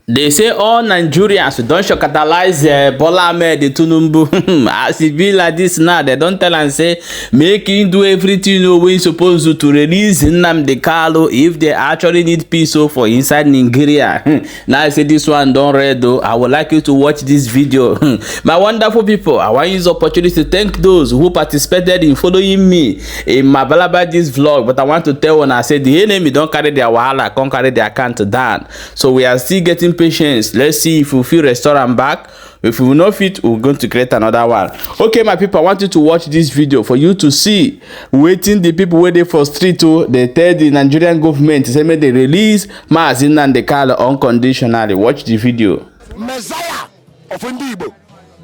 They say all Nigerians don't catalyze Bola Ahmed Tinubu. As it be like this now, they don't tell and say make him do everything we supposed to release Nnamdi Kanu if they actually need peace for inside Nigeria. Now I say this one don't read though. I would like you to watch this video. My wonderful people, I want to use the opportunity to thank those who participated in following me in my about this vlog. But I want to tell when I say the enemy don't carry their wahala, can't carry their account down. So we are still getting patience. Let's see if we feel restore am back. If we will not fit, we're going to create another one. Okay, my people, I want you to watch this video for you to see waiting the people where they for street to they tell the Nigerian government say may they release Mazi Nnamdi Kanu unconditionally. Watch the video. Messiah of Igbo,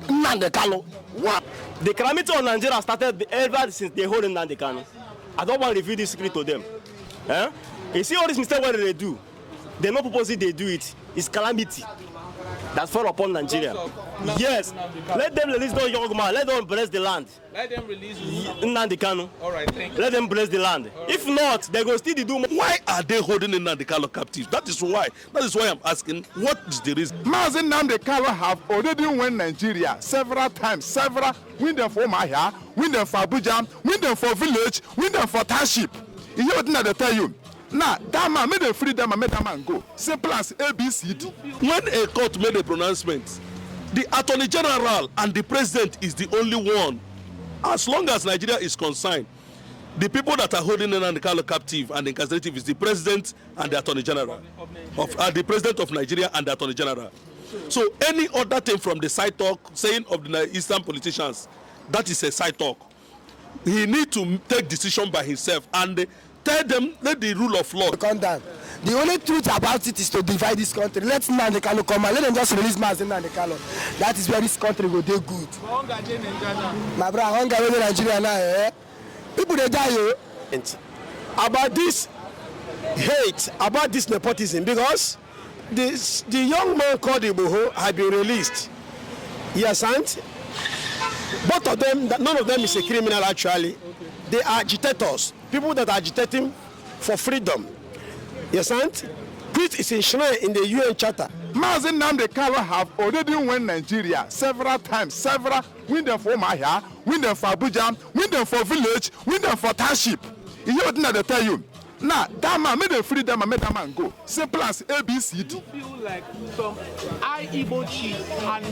Nnamdi Kanu. What? The calamity of Nigeria started ever since they hold Nnamdi Kanu. I don't want to reveal this secret to them. You see all this mistake what they do. They no purposely they do it. It's calamity that fall upon Nigeria. Yes. Let them release those young man. Let them bless the land. Let them release Nnamdi Kanu. All right, thank you. Let them bless the land. Right. If not, they go still do more. Why are they holding Nnamdi Kanu captive? That is why. That is why I'm asking. What is the reason? Mazi Nnamdi Kanu have already won Nigeria several times. Win them for Mahia, win them for Abuja, win them for village, win them for township. You hear what they tell you? Now, that man made a free that man, made that man go. Simple as ABCD. When a court made a pronouncement, the Attorney General and the President is the only one. As long as Nigeria is concerned, the people that are holding Nnamdi Kanu captive and incarcerated is the President and the Attorney General. The President of Nigeria and the Attorney General. So any other thing from the side talk, saying of the Eastern politicians, that is a side talk. He need to take decision by himself and tell them let the rule of law come down. The only truth about it is to divide this country. Let Nnamdi Kanu come and let them just release Mazi Nnamdi Kanu. That is where this country will do good. My brother, hunger in Nigeria now, eh? People they die, About this hate, about this nepotism, because the young man called Iboho had been released. Yes, and both of them, none of them is a criminal actually. They are agitators, people that are agitating for freedom. Yes, and peace is enshrined in the UN Charter. Mazi Nnamdi Kanu have already won Nigeria several times. Win them for Mahia, win them for Abuja, win them for village, win them for township. You hear what they tell you? Now, that man made a free that man, made that man go. Simple as ABCD. You feel like some high Igbo chiefs and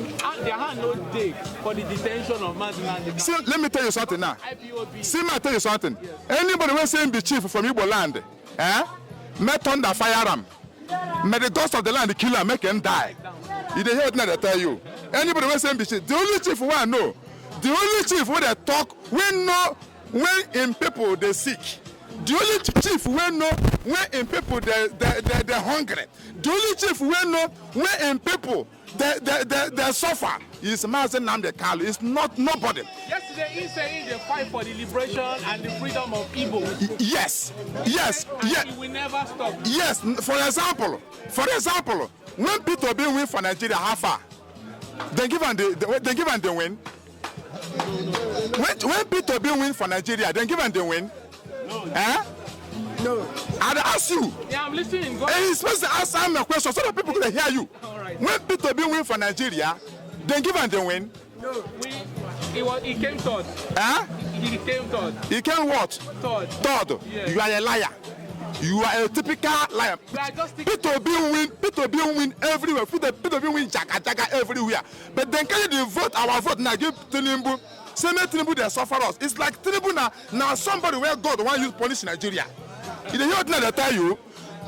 their hand no dig for the detention of Mazi Nnamdi Kanu. See, let me tell you something now. IPOB. See, I tell you something. Yes. Anybody will say be chief from Igbo land, may thunder fire him. May the ghost of the land kill him, make him die. You hear what they tell you? Anybody will say be chief. The only chief we know, the only chief where they talk, we know when in people they sick. The only chief we know when in people they're hungry. The only chief we know when in people they suffer is Mazi Nnamdi Kanu. It's not nobody. Yesterday he said they fight for the liberation and the freedom of Igbo. Yes. He will never stop. Yes. For example, when Peter Obi win for Nigeria, how far? They give him the win. When Peter Obi win for Nigeria, then give him the win. No. I'd ask you. Yeah, I'm listening. Go and you're supposed to ask him a question so that people can hear you. All right. When Peter Obi win for Nigeria, then give him the win. No, he came third. He came third. He came what? Third. Yes. You are a liar. You are a typical liar. Peter Obi win everywhere. Peter Obi win jaga everywhere. But then can you vote our vote now give Tinubu? Say me Tinubu they suffer us. It's like Tinubu now somebody where God want you to punish Nigeria. You hear what they tell you?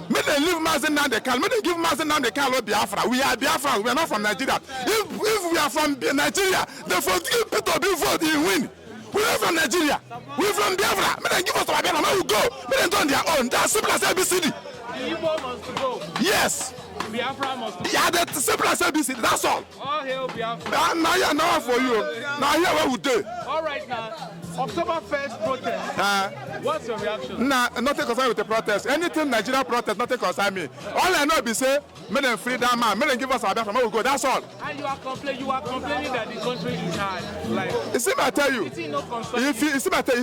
May they leave Mazi Nnamdi Kanu. May they give Mazi Nnamdi Kanu Biafra. We are Biafra. We are not from Nigeria. If we are from Nigeria, they forgive Peter Obi vote he win. We are from Nigeria. We are from Biafra. May they give us our Biafra. May we go. May they do on their own. That's simple as ABCD. The Igbo must go. Yes. Biafra must go. Yeah, that's simple as ABCD. That's all. All hail Biafra. Now for you. Now here what we do. All right now. October 1st protest. What's your reaction? Nah, nothing concerned with the protest. Anything Nigeria protest, nothing concern me. All I know be say, may them free that man, may them give us our Biafra, may we go. That's all. And you are complaining that the country is hard. Like, you see, I tell you. You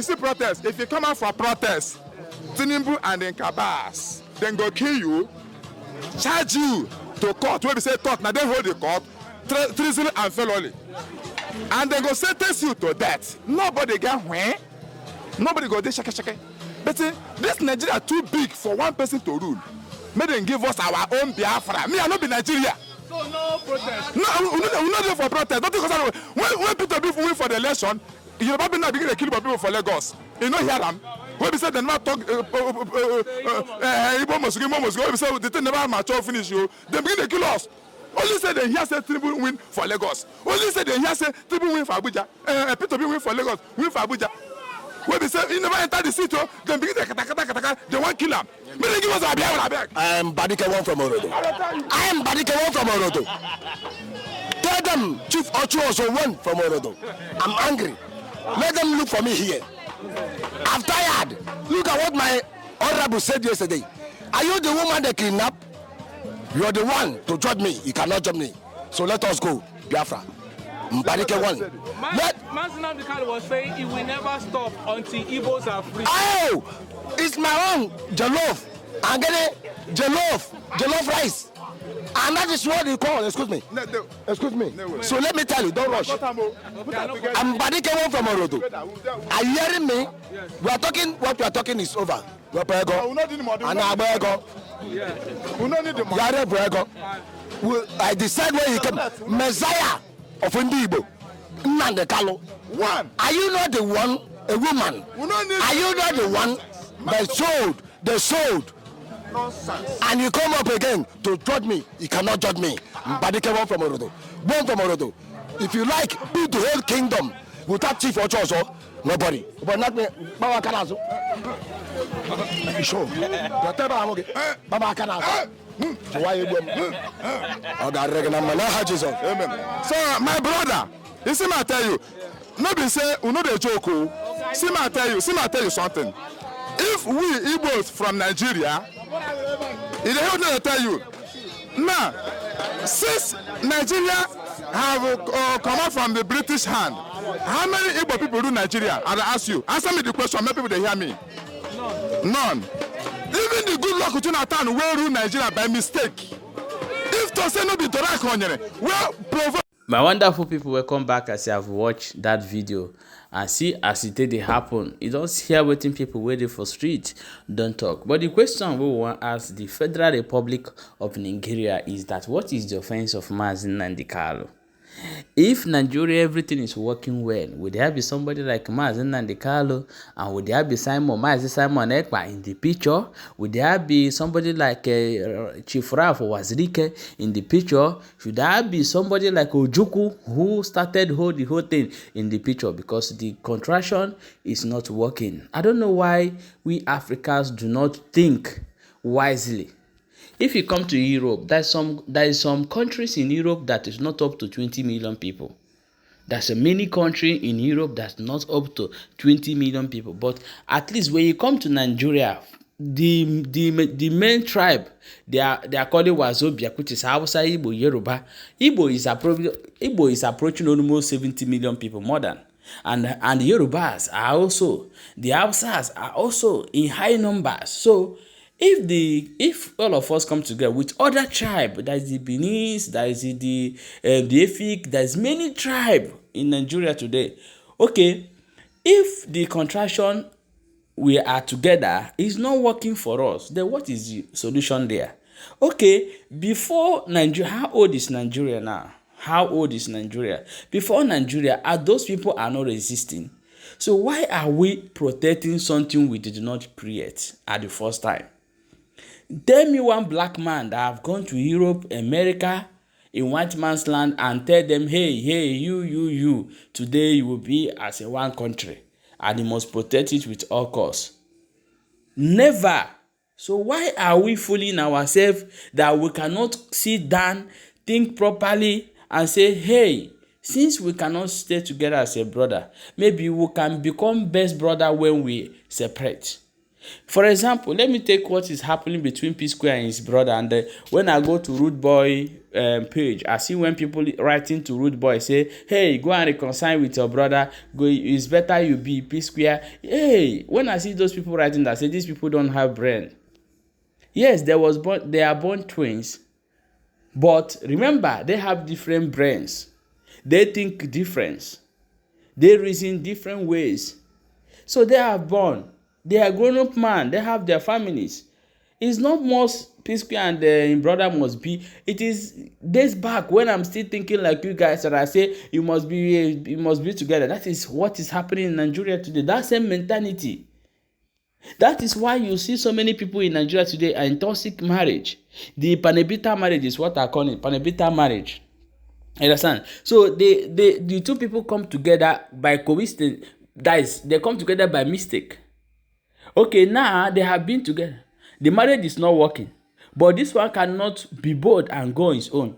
see protest. If you come out for protest, Tinubu and then Kabas, then go kill you, charge you to court wey be say court na dem hold the court treason and felony and dem go sentence you to death. Nobody get when, nobody go dey sheke. But this Nigeria too big for one person to rule. Make dem give us our own Biafra. Me, I no be Nigeria. So no protest. No, we no dey for protest. Don't think when Peter Obi win for the election, Yoruba people now begin to kill people for Lagos. You no hear am. When we say dem never talk Igbo must, when we say the thing never mature finish you, dem begin to kill us. Only say they hear say Tinubu win for Lagos. Only say they hear say Tinubu win for Abuja. Peter Obi win for Lagos, win for Abuja. When we say he never enter the city, dem begin to kata. They want kill am. May they give us our Biafra. I am Badike one from Orodo. I am Badike one from Orodo. Tell them Chief Ochu also one from Orodo. I'm angry. Let them look for me here. I'm tired. Look at what my honorable said yesterday. Are you the woman they kidnapped? You are the one to judge me. You cannot judge me. So let us go, Biafra. Badike one. Mazi Nnamdi Kanu was saying it will never stop until Igbos are free. Oh, it's my own jollof. I'm getting jollof rice. And that is what you call, excuse me. Excuse me. So let me tell you, don't rush. I'm Badike one from Orodo. Are you hearing me? We are talking, what we are talking is over. And I decide where he came. Messiah of Ndibo. Nnamdi Kanu. One. Are you not the one, a woman? Are you not the one that sold? Nonsense. And you come up again to judge me. You cannot judge me. Badike one from Orodo. One from Orodo. If you like, build the whole kingdom without chief or also, nobody. But not me. Baba Kanazo. Sure. Baba Kanazo. Why you So my brother, you see me I tell you, nobody say we know the joke. See me I tell you something. If we Igbos from Nigeria, it help me to tell you. Now, since Nigeria have come out from the British hand, how many Igbo people do Nigeria? I'll ask you. Answer me the question. Many people they hear me. None. Even the good luck with Jonathan will rule Nigeria by mistake. If to say no be Torak Onyere, well, provoke. My wonderful people, welcome back as you have watched that video and see as it did happen. You don't hear waiting people waiting for street, don't talk. But the question we want to ask the Federal Republic of Nigeria is that what is the offense of Mazi Nnamdi Kanu? If Nigeria everything is working well, would there be somebody like Mazi Nnamdi Kanu, and would there be Mazi Simon Ekpa in the picture? Would there be somebody like Chief Ralph Wazirike in the picture? Should there be somebody like Ojukwu who started the whole thing in the picture? Because the contraction is not working. I don't know why we Africans do not think wisely. If you come to Europe, there is some countries in Europe that is not up to 20 million people. There's a mini country in Europe that's not up to 20 million people. But at least when you come to Nigeria, the main tribe, they are called Wazobia, which is Hausa, Igbo, Yoruba. Igbo is approaching almost 70 million people, more than. And the Yorubas are also, the Hausas are also in high numbers. So if all of us come together with other tribe, that is the Benin, that is the Efik, there is many tribe in Nigeria today. Okay, if the contraction we are together is not working for us, then what is the solution there? Okay, before Nigeria, how old is Nigeria now? How old is Nigeria? Before Nigeria, those people are not resisting. So why are we protecting something we did not create at the first time? Tell me one black man that have gone to Europe, America, in white man's land and tell them, hey, you, today you will be as a one country and you must protect it with all costs. Never. So why are we fooling ourselves that we cannot sit down, think properly and say, hey, since we cannot stay together as a brother, maybe we can become best brother when we separate. For example, let me take what is happening between P-Square and his brother. And when I go to Rude Boy page, I see when people writing to Rude Boy say, hey, go and reconcile with your brother. Go, it's better you be P-Square. Hey, when I see those people writing that, say these people don't have brain. Yes, they are born twins. But remember, they have different brains. They think different. They reason different ways. So they are born. They are grown-up man. They have their families. It's not most P-Square and in brother must be. It is days back when I'm still thinking like you guys, and I say you must be together. That is what is happening in Nigeria today. That same mentality. That is why you see so many people in Nigeria today are in toxic marriage. The panebita marriage is what I call it, panebita marriage. You understand? So the two people come together by coincidence. That is, they come together by mistake. Okay, now they have been together. The marriage is not working. But this one cannot be bold and go on his own.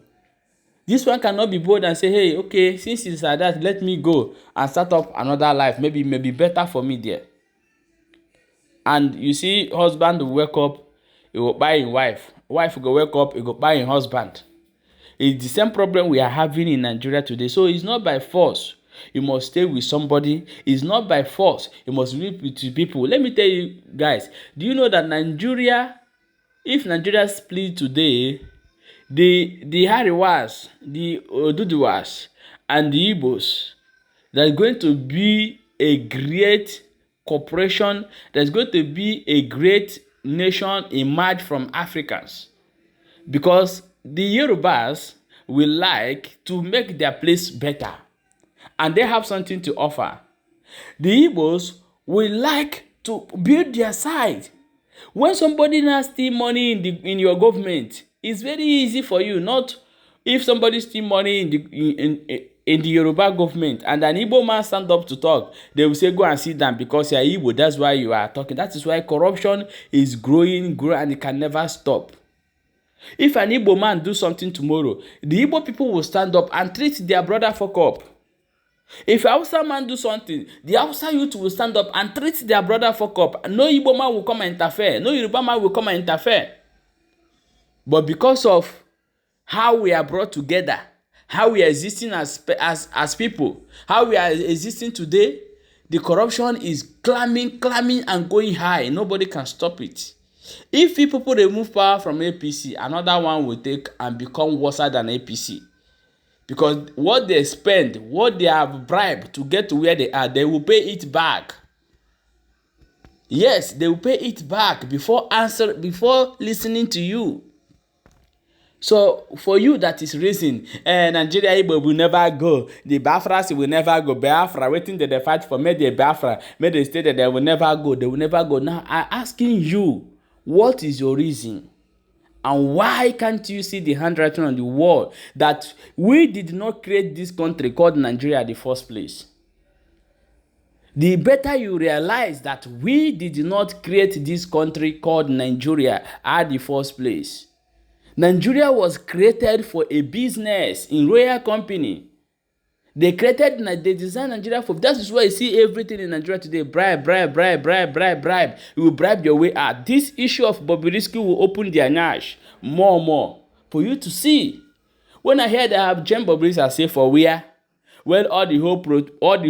This one cannot be bold and say, hey, okay, since it's like that, let me go and start up another life. Maybe better for me there. And you see, husband will wake up, he will buy his wife. Wife will wake up, he will buy his husband. It's the same problem we are having in Nigeria today. So it's not by force. You must stay with somebody. It's not by force. You must live with people. Let me tell you guys, do you know that Nigeria, if Nigeria split today, the Hariwas, the Oduduwas, and the Igbos, there's going to be a great corporation. There's going to be a great nation emerge from Africans. Because the Yorubas will like to make their place better. And they have something to offer. The Igbos will like to build their side. When somebody now steal money in your government, it's very easy for you. Not if somebody steal money in the Yoruba government and an Igbo man stand up to talk, they will say go and sit down because you are Igbo. That's why you are talking. That is why corruption is growing, and it can never stop. If an Igbo man do something tomorrow, the Igbo people will stand up and treat their brother fuck up. If a Hausa man do something, the Hausa youth will stand up and treat their brother fuck up. No Igbo man will come and interfere. No Yoruba man will come and interfere. But because of how we are brought together, how we are existing as people, how we are existing today, the corruption is climbing and going high. Nobody can stop it. If people remove power from APC, another one will take and become worse than APC. Because what they spend, what they have bribed to get to where they are, they will pay it back. Yes, they will pay it back before listening to you. So for you that is reason, Nigeria Igbo will never go. The Biafras will never go. Biafra, waiting that they fight for, made the Biafra, made the state that they will never go. They will never go. Now I'm asking you, what is your reason? And why can't you see the handwriting on the wall that we did not create this country called Nigeria in the first place? The better you realize that we did not create this country called Nigeria at the first place. Nigeria was created for a business in royal company. They designed Nigeria for, that is why you see everything in Nigeria today, bribe. You will bribe your way out. This issue of Bobrisky will open their nyash more for you to see. When I hear they have Jen Bobrisky, I say for where? Well, all the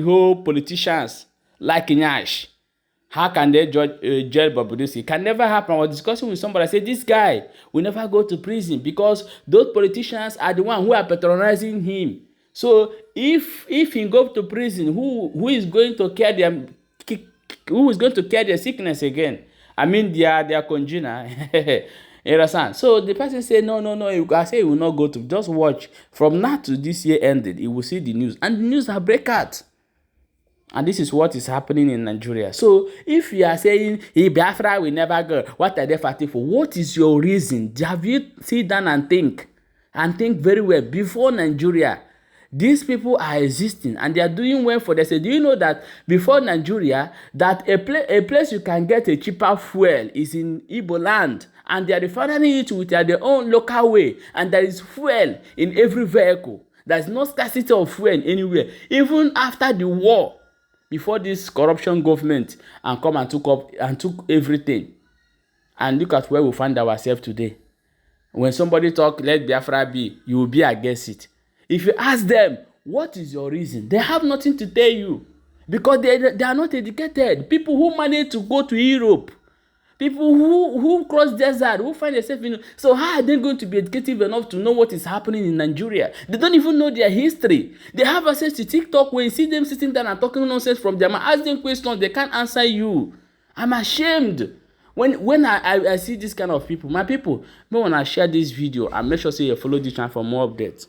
whole politicians like nyash. How can they judge Bobrisky? It can never happen. I was discussing with somebody. I said, this guy will never go to prison because those politicians are the ones who are patronizing him. So if he go to prison, who is going to care their sickness again? I mean their congener. You understand? So the person said, no. I say he will not go to. Just watch. From now to this year ended, he will see the news. And the news are break out. And this is what is happening in Nigeria. So if you are saying, Biafra will never go, what are they fighting for? What is your reason? Have you sit down and think? And think very well. Before Nigeria, these people are existing and they are doing well for themselves. Do you know that before Nigeria, that a place you can get a cheaper fuel is in Igbo land, and they are refining it with their own local way, and there is fuel in every vehicle. There is no scarcity of fuel anywhere. Even after the war, before this corruption government and come and took everything, and look at where we find ourselves today. When somebody talk, let Biafra be, you will be against it. If you ask them, what is your reason? They have nothing to tell you because they are not educated. People who manage to go to Europe, People who cross desert, who find themselves in. So how are they going to be educated enough to know what is happening in Nigeria? They don't even know their history. They have access to TikTok. When you see them sitting down and talking nonsense from them, ask them questions, they can't answer you. I'm ashamed. When I see this kind of people, my people, when I share this video, I make sure you follow this channel for more updates.